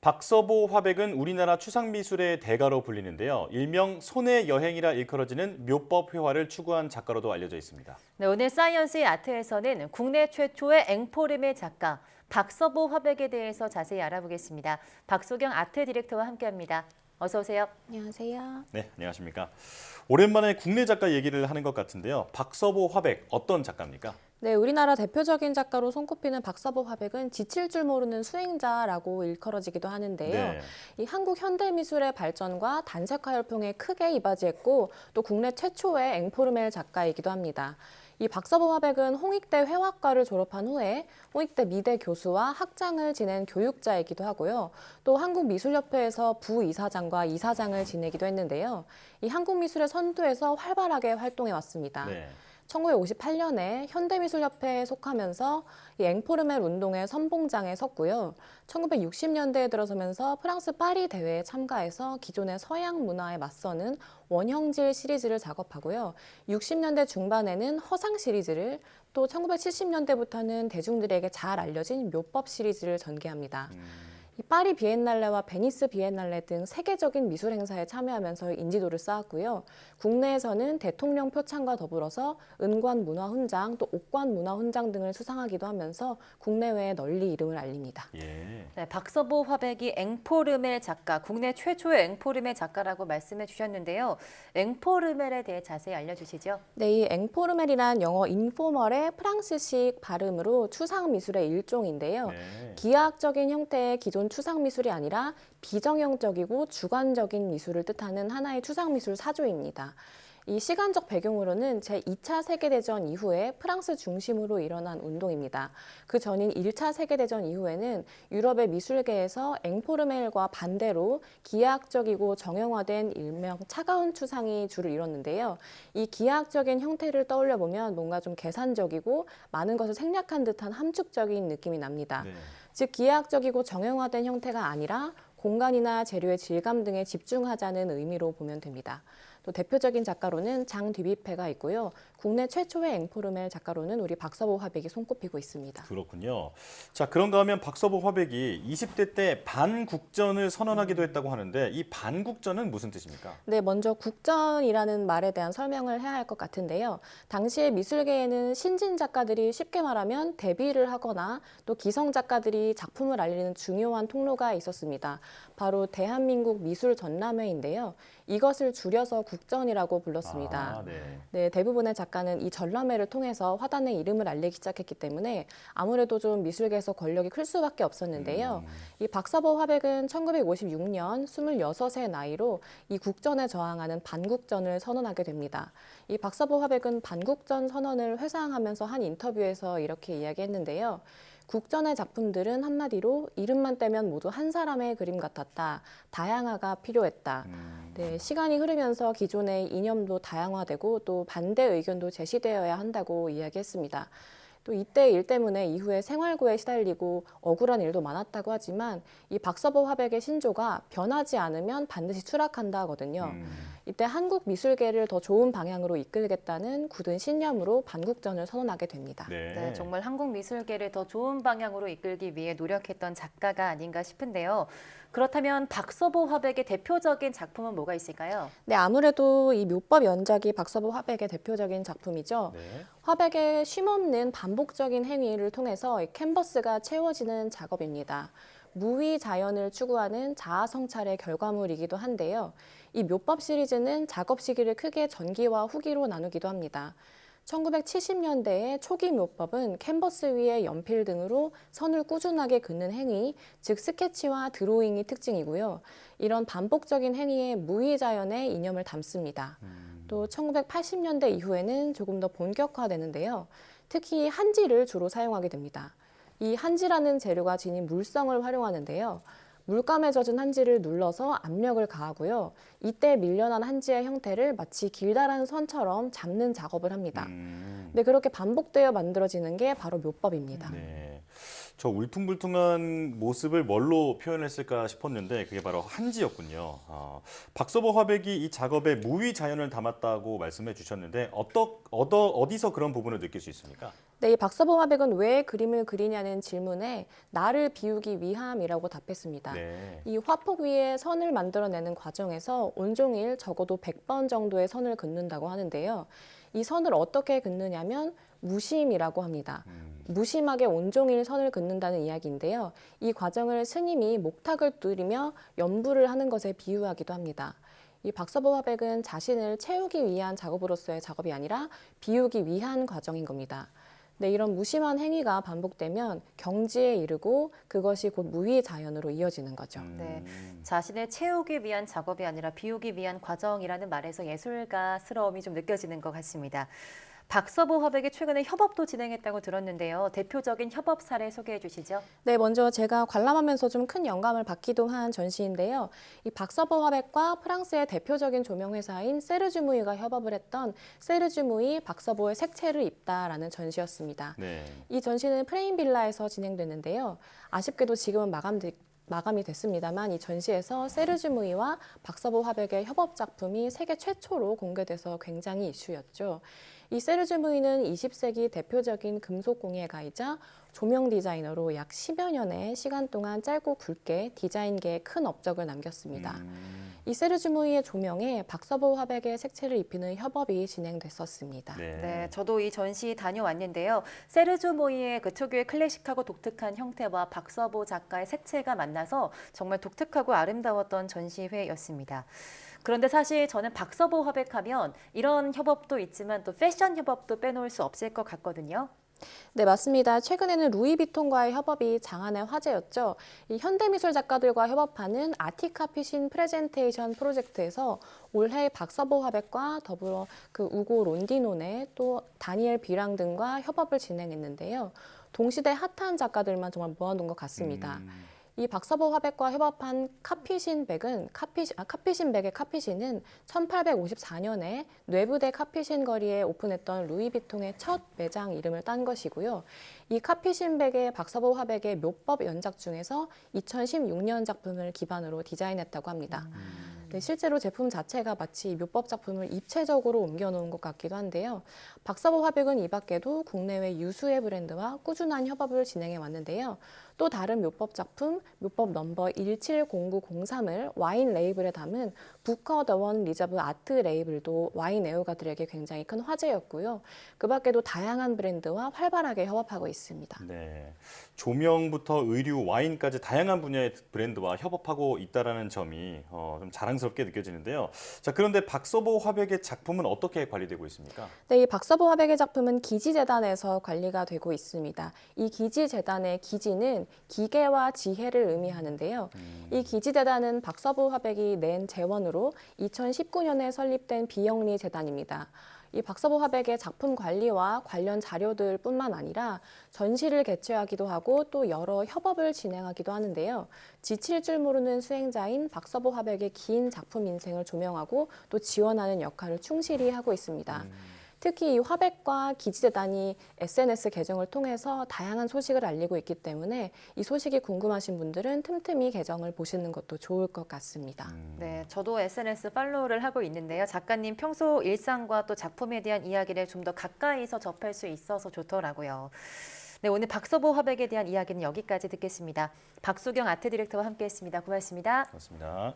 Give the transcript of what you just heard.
박서보 화백은 우리나라 추상미술의 대가로 불리는데요. 일명 손의 여행이라 일컬어지는 묘법 회화를 추구한 작가로도 알려져 있습니다. 네, 오늘 사이언스의 아트에서는 국내 최초의 앵포름의 작가 박서보 화백에 대해서 자세히 알아보겠습니다. 박소경 아트 디렉터와 함께합니다. 어서 오세요. 안녕하세요. 네, 안녕하십니까. 오랜만에 국내 작가 얘기를 하는 것 같은데요. 박서보 화백 어떤 작가입니까? 네, 우리나라 대표적인 작가로 손꼽히는 박서보 화백은 지칠 줄 모르는 수행자라고 일컬어지기도 하는데요. 네. 이 한국 현대미술의 발전과 단색화 열풍에 크게 이바지했고 또 국내 최초의 앵포르멜 작가이기도 합니다. 이 박서보 화백은 홍익대 회화과를 졸업한 후에 홍익대 미대 교수와 학장을 지낸 교육자이기도 하고요. 또 한국미술협회에서 부이사장과 이사장을 지내기도 했는데요. 이 한국미술의 선두에서 활발하게 활동해 왔습니다. 네. 1958년에 현대미술협회에 속하면서 이 앵포르멜 운동의 선봉장에 섰고요. 1960년대에 들어서면서 프랑스 파리 대회에 참가해서 기존의 서양 문화에 맞서는 원형질 시리즈를 작업하고요. 60년대 중반에는 허상 시리즈를 또 1970년대부터는 대중들에게 잘 알려진 묘법 시리즈를 전개합니다. 이 파리 비엔날레와 베니스 비엔날레 등 세계적인 미술 행사에 참여하면서 인지도를 쌓았고요. 국내에서는 대통령 표창과 더불어서 은관 문화훈장, 또 옥관 문화훈장 등을 수상하기도 하면서 국내외에 널리 이름을 알립니다. 예. 네, 박서보 화백이 앵포르멜 작가, 국내 최초의 앵포르멜 작가라고 말씀해 주셨는데요. 앵포르멜에 대해 자세히 알려주시죠. 네, 이 앵포르멜이란 영어 인포멀의 프랑스식 발음으로 추상 미술의 일종인데요. 네. 기하학적인 형태의 기존 추상 미술이 아니라 비정형적이고 주관적인 미술을 뜻하는 하나의 추상 미술 사조입니다. 이 시간적 배경으로는 제2차 세계대전 이후에 프랑스 중심으로 일어난 운동입니다. 그 전인 1차 세계대전 이후에는 유럽의 미술계에서 앵포르멜과 반대로 기하학적이고 정형화된 일명 차가운 추상이 주를 이뤘는데요. 이 기하학적인 형태를 떠올려 보면 뭔가 좀 계산적이고 많은 것을 생략한 듯한 함축적인 느낌이 납니다. 네. 즉 기하학적이고 정형화된 형태가 아니라 공간이나 재료의 질감 등에 집중하자는 의미로 보면 됩니다. 또 대표적인 작가로는 장 뒤비페가 있고요. 국내 최초의 앵포르멜 작가로는 우리 박서보 화백이 손꼽히고 있습니다. 그렇군요. 자, 그런가 하면 박서보 화백이 20대 때 반국전을 선언하기도 했다고 하는데 이 반국전은 무슨 뜻입니까? 네, 먼저 국전이라는 말에 대한 설명을 해야 할 것 같은데요. 당시에 미술계에는 신진 작가들이 쉽게 말하면 데뷔를 하거나 또 기성 작가들이 작품을 알리는 중요한 통로가 있었습니다. 바로 대한민국 미술 전람회인데요. 이것을 줄여서 국전이라고 불렀습니다. 아, 네. 네, 대부분의 작가는 이 전람회를 통해서 화단의 이름을 알리기 시작했기 때문에 아무래도 좀 미술계에서 권력이 클 수밖에 없었는데요. 이 박서보 화백은 1956년 26세 나이로 이 국전에 저항하는 반국전을 선언하게 됩니다. 이 박서보 화백은 반국전 선언을 회상하면서 한 인터뷰에서 이렇게 이야기했는데요. 국전의 작품들은 한마디로 이름만 떼면 모두 한 사람의 그림 같았다. 다양화가 필요했다. 네, 시간이 흐르면서 기존의 이념도 다양화되고 또 반대 의견도 제시되어야 한다고 이야기했습니다. 또 이때 일 때문에 이후에 생활고에 시달리고 억울한 일도 많았다고 하지만 이 박서보 화백의 신조가 변하지 않으면 반드시 추락한다 하거든요. 이때 한국 미술계를 더 좋은 방향으로 이끌겠다는 굳은 신념으로 반국전을 선언하게 됩니다. 네. 네, 정말 한국 미술계를 더 좋은 방향으로 이끌기 위해 노력했던 작가가 아닌가 싶은데요. 그렇다면 박서보 화백의 대표적인 작품은 뭐가 있을까요? 네, 아무래도 이 묘법 연작이 박서보 화백의 대표적인 작품이죠. 네. 화백의 쉼없는 반복적인 행위를 통해서 이 캔버스가 채워지는 작업입니다. 무위 자연을 추구하는 자아 성찰의 결과물이기도 한데요. 이 묘법 시리즈는 작업 시기를 크게 전기와 후기로 나누기도 합니다. 1970년대의 초기 묘법은 캔버스 위에 연필 등으로 선을 꾸준하게 긋는 행위, 즉 스케치와 드로잉이 특징이고요. 이런 반복적인 행위에 무의자연의 이념을 담습니다. 또 1980년대 이후에는 조금 더 본격화되는데요. 특히 한지를 주로 사용하게 됩니다. 이 한지라는 재료가 지닌 물성을 활용하는데요. 물감에 젖은 한지를 눌러서 압력을 가하고요. 이때 밀려난 한지의 형태를 마치 길다란 선처럼 잡는 작업을 합니다. 네, 그렇게 반복되어 만들어지는 게 바로 묘법입니다. 네. 저 울퉁불퉁한 모습을 뭘로 표현했을까 싶었는데 그게 바로 한지였군요. 박서보 화백이 이 작업에 무위 자연을 담았다고 말씀해 주셨는데 어디서 그런 부분을 느낄 수 있습니까? 네, 이 박서보 화백은 왜 그림을 그리냐는 질문에 나를 비우기 위함이라고 답했습니다. 네. 이 화폭 위에 선을 만들어내는 과정에서 온종일 적어도 100번 정도의 선을 긋는다고 하는데요. 이 선을 어떻게 긋느냐면 무심이라고 합니다. 무심하게 온종일 선을 긋는다는 이야기인데요. 이 과정을 스님이 목탁을 두드리며 연부를 하는 것에 비유하기도 합니다. 이 박서보 화백은 자신을 채우기 위한 작업으로서의 작업이 아니라 비우기 위한 과정인 겁니다. 네, 이런 무심한 행위가 반복되면 경지에 이르고 그것이 곧 무위자연으로 이어지는 거죠. 네, 자신을 채우기 위한 작업이 아니라 비우기 위한 과정이라는 말에서 예술가스러움이 좀 느껴지는 것 같습니다. 박서보 화백이 최근에 협업도 진행했다고 들었는데요. 대표적인 협업 사례 소개해 주시죠. 네, 먼저 제가 관람하면서 좀 큰 영감을 받기도 한 전시인데요. 이 박서보 화백과 프랑스의 대표적인 조명회사인 세르주무이가 협업을 했던 세르주무이 박서보의 색채를 입다라는 전시였습니다. 네. 이 전시는 프레임빌라에서 진행됐는데요. 아쉽게도 지금은 마감이 됐습니다만 이 전시에서 세르주무이와 박서보 화백의 협업 작품이 세계 최초로 공개돼서 굉장히 이슈였죠. 이 세르주무이는 20세기 대표적인 금속 공예가이자 조명 디자이너로 약 10여 년의 시간 동안 짧고 굵게 디자인계에 큰 업적을 남겼습니다. 이 세르주무이의 조명에 박서보 화백의 색채를 입히는 협업이 진행됐었습니다. 네, 저도 이 전시 다녀왔는데요. 세르주모이의 그 특유의 클래식하고 독특한 형태와 박서보 작가의 색채가 만나서 정말 독특하고 아름다웠던 전시회였습니다. 그런데 사실 저는 박서보 화백하면 이런 협업도 있지만 또 패션 협업도 빼놓을 수 없을 것 같거든요. 네, 맞습니다. 최근에는 루이비통과의 협업이 장안의 화제였죠. 이 현대미술 작가들과 협업하는 아티카피신 프레젠테이션 프로젝트에서 올해 박서보 화백과 더불어 그 우고 론디노네 또 다니엘 비랑 등과 협업을 진행했는데요. 동시대 핫한 작가들만 정말 모아놓은 것 같습니다. 이 박서보 화백과 협업한 카피신백의 카피신은 1854년에 뇌부대 카피신 거리에 오픈했던 루이비통의 첫 매장 이름을 딴 것이고요. 이 카피신백의 박서보 화백의 묘법 연작 중에서 2016년 작품을 기반으로 디자인했다고 합니다. 네, 실제로 제품 자체가 마치 묘법 작품을 입체적으로 옮겨놓은 것 같기도 한데요. 박서보 화백은 이 밖에도 국내외 유수의 브랜드와 꾸준한 협업을 진행해 왔는데요. 또 다른 묘법 작품, 묘법 넘버 170903을 와인 레이블에 담은 부커 더 원 리저브 아트 레이블도 와인 애호가들에게 굉장히 큰 화제였고요. 그 밖에도 다양한 브랜드와 활발하게 협업하고 있습니다. 네. 조명부터 의류, 와인까지 다양한 분야의 브랜드와 협업하고 있다는 점이 좀 자랑스럽게 느껴지는데요. 자, 그런데 박서보 화백의 작품은 어떻게 관리되고 있습니까? 네, 이 박서보 화백의 작품은 기지재단에서 관리가 되고 있습니다. 이 기지재단의 기지는 기계와 지혜를 의미하는데요. 이 기지재단은 박서보 화백이 낸 재원으로 2019년에 설립된 비영리 재단입니다. 이 박서보 화백의 작품 관리와 관련 자료들뿐만 아니라 전시를 개최하기도 하고 또 여러 협업을 진행하기도 하는데요. 지칠 줄 모르는 수행자인 박서보 화백의 긴 작품 인생을 조명하고 또 지원하는 역할을 충실히 하고 있습니다. 특히 이 화백과 기지재단이 SNS 계정을 통해서 다양한 소식을 알리고 있기 때문에 이 소식이 궁금하신 분들은 틈틈이 계정을 보시는 것도 좋을 것 같습니다. 네, 저도 SNS 팔로우를 하고 있는데요. 작가님 평소 일상과 또 작품에 대한 이야기를 좀 더 가까이서 접할 수 있어서 좋더라고요. 네, 오늘 박서보 화백에 대한 이야기는 여기까지 듣겠습니다. 박수경 아트 디렉터와 함께했습니다. 고맙습니다. 그렇습니다.